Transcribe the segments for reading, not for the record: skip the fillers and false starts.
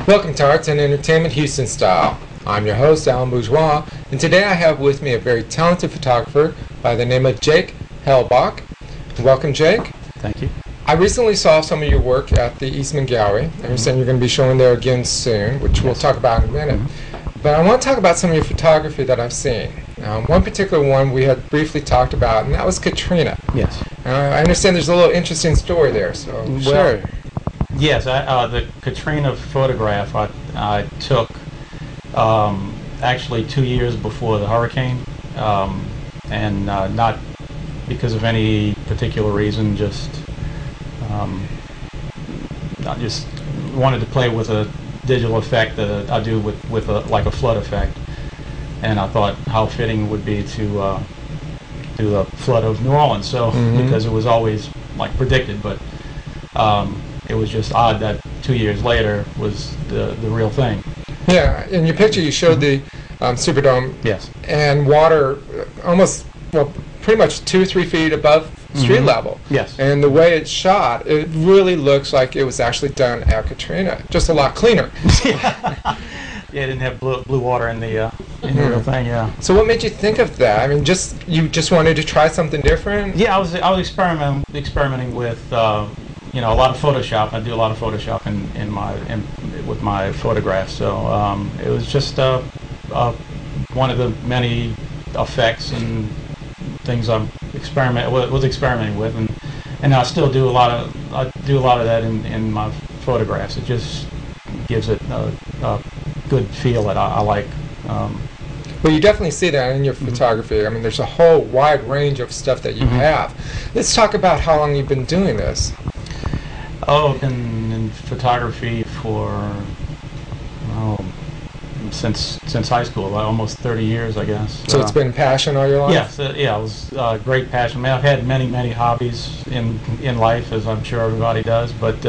Welcome to Arts and Entertainment Houston Style. I'm your host, Alan Bourgeois, and today I have with me a very talented photographer by the name of Jake Hellbach. Welcome, Jake. Thank you. I recently saw some of your work at the Eastman Gallery. I understand you're going to be showing there again soon, which we'll talk about in a minute. But I want to talk about some of your photography that I've seen. One particular one we had briefly talked about, and that was Katrina. Yes. I understand there's a little interesting story there. So Sure. Yes, the Katrina photograph I took actually 2 years before the hurricane, and not because of any particular reason, just I just wanted to play with a digital effect that I do with like a flood effect, and I thought how fitting it would be to do the flood of New Orleans. So because it was always like predicted, but it was just odd that 2 years later was the real thing. Yeah, in your picture you showed the Superdome. Yes. And water almost, well, pretty much 2 or 3 feet above street level. Yes. And the way it's shot, it really looks like it was actually done at Katrina, just a lot cleaner. Yeah, it didn't have blue water in the real thing. Yeah. So what made you think of that? I mean, you just wanted to try something different? Yeah, I was experimenting with a lot of Photoshop. I do a lot of Photoshop with my photographs. So it was just one of the many effects and things I was experimenting with, and I still do a lot of that in my photographs. It just gives it a good feel that I like. Well, you definitely see that in your photography. I mean, there's a whole wide range of stuff that you have. Let's talk about how long you've been doing this. Oh, I've been in photography for since high school, almost 30 years, I guess. So it's been passion all your life? Yes, yeah, it was great passion. I mean, I've had many hobbies in life, as I'm sure everybody does, but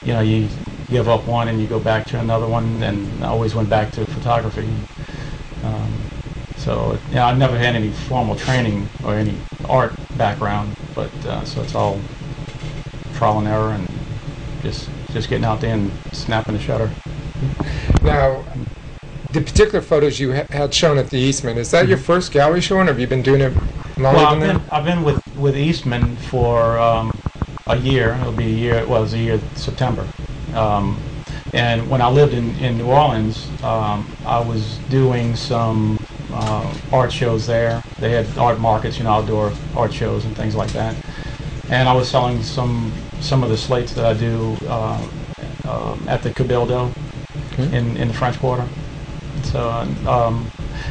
you give up one and you go back to another one, and I always went back to photography. So I've never had any formal training or any art background, but so it's all trial and error and just getting out there and snapping the shutter. Now, the particular photos you had shown at the Eastman, is that your first gallery showing, or have you been doing it longer than that? I've been with Eastman for a year. It'll be a year. Well, it was a year September. And when I lived in New Orleans, I was doing some art shows there. They had art markets, outdoor art shows and things like that. And I was selling some of the slates that I do at the Cabildo in the French Quarter. So,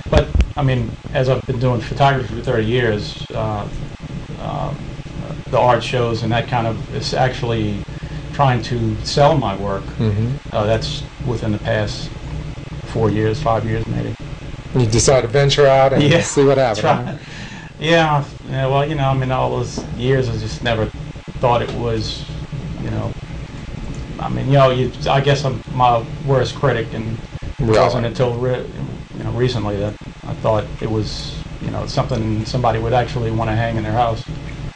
but I mean, as I've been doing photography for 30 years, the art shows and that kind of is actually trying to sell my work. That's within the past 4 years, 5 years maybe. You decide to venture out and see what happens. Huh? Yeah, well, I mean, all those years I just never thought it was, I mean, I guess I'm my worst critic, and it wasn't until recently that I thought it was, something somebody would actually want to hang in their house.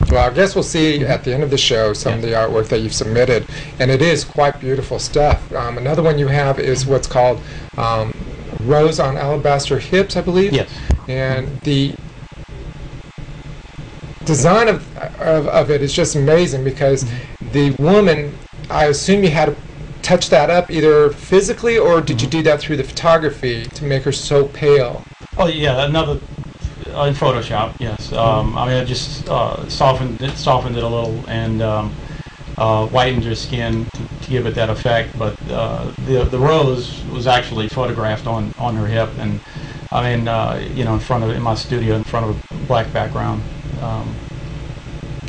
Well, I guess we'll see at the end of the show some of the artwork that you've submitted, and it is quite beautiful stuff. Another one you have is what's called Rose on Alabaster Hips, I believe. Yes. And the design of it is just amazing, because the woman, I assume you had to touch that up either physically, or did you do that through the photography to make her so pale? Oh yeah, another in Photoshop. Yes. I mean, I just softened it a little and whitened her skin to give it that effect. But the rose was actually photographed on her hip, and I mean, in my studio in front of a black background.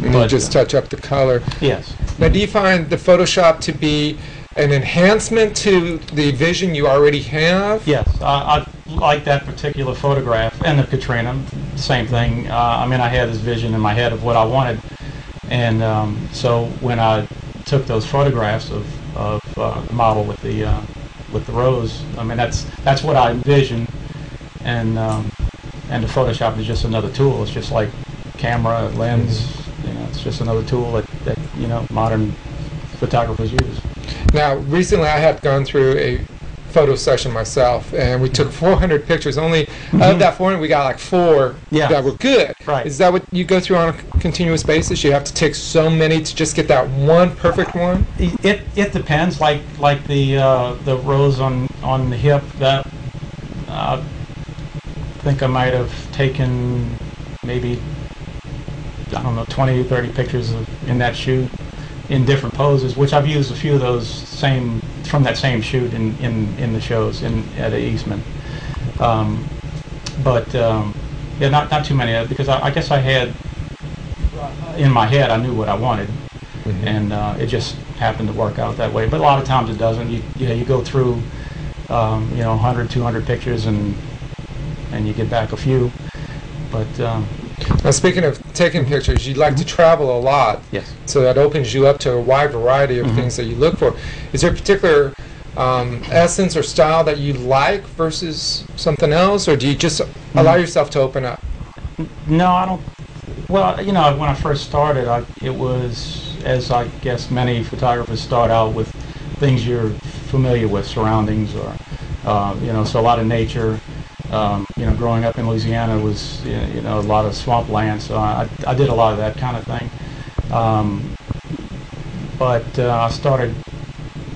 And you just touch up the color. Yes. Now, do you find the Photoshop to be an enhancement to the vision you already have? Yes, I like that particular photograph, and the Katrina, same thing. I mean, I had this vision in my head of what I wanted, and so when I took those photographs of the model with the rose, I mean, that's what I envisioned, and the Photoshop is just another tool. It's just like camera, lens. It's just another tool that modern photographers use. Now, recently I had gone through a photo session myself, and we took 400 pictures. Only of that 400, we got like 4 that were good. Right. Is that what you go through on a continuous basis? You have to take so many to just get that one perfect one? It depends. Like the rose on the hip, that I think I might have taken maybe, I don't know, 20 or 30 pictures in that shoot in different poses, which I've used a few of those from that same shoot in the shows at Eastman. Yeah, not too many, because I guess I had in my head, I knew what I wanted, and it just happened to work out that way. But a lot of times it doesn't. You go through 100, 200 pictures and you get back a few, but. Now, speaking of taking pictures, you like to travel a lot. Yes. So that opens you up to a wide variety of things that you look for. Is there a particular essence or style that you like versus something else, or do you just allow yourself to open up? No, I don't. Well, when I first started, it was, as I guess many photographers start out with, things you're familiar with, surroundings, or so a lot of nature. Growing up in Louisiana was, a lot of swampland, so I did a lot of that kind of thing. But I started,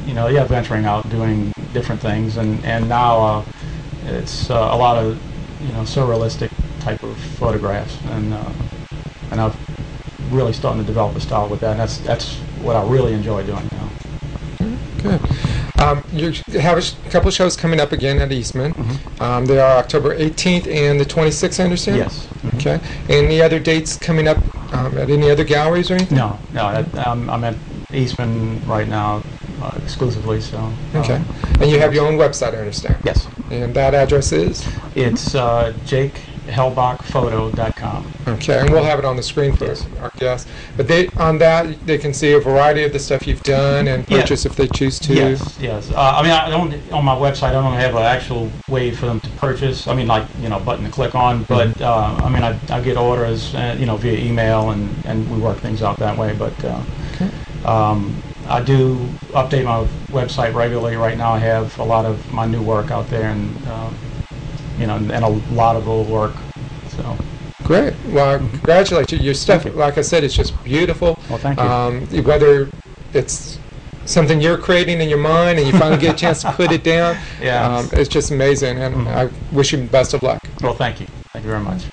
venturing out, doing different things, and now it's a lot of, surrealistic type of photographs, and I'm really starting to develop a style with that, and that's what I really enjoy doing now. Good. You have a couple of shows coming up again at Eastman. They are October 18th and the 26th, I understand? Yes. Okay. Any other dates coming up at any other galleries or anything? No. I'm at Eastman right now exclusively. So. Okay. And you have your own website, I understand? Yes. And that address is? It's jakehellbachphoto.com. Okay, and we'll have it on the screen for our guests. But on that, they can see a variety of the stuff you've done and purchase if they choose to. Yes. I don't, on my website, I don't have an actual way for them to purchase. I mean, like, button to click on. But I get orders, via email, and we work things out that way. But I do update my website regularly. Right now, I have a lot of my new work out there, and and a lot of old work. So. Great. Well, I congratulate you. Your stuff, like I said, it's just beautiful. Well, thank you. Whether it's something you're creating in your mind and you finally get a chance to put it down, it's just amazing. And I wish you the best of luck. Well, thank you. Thank you very much.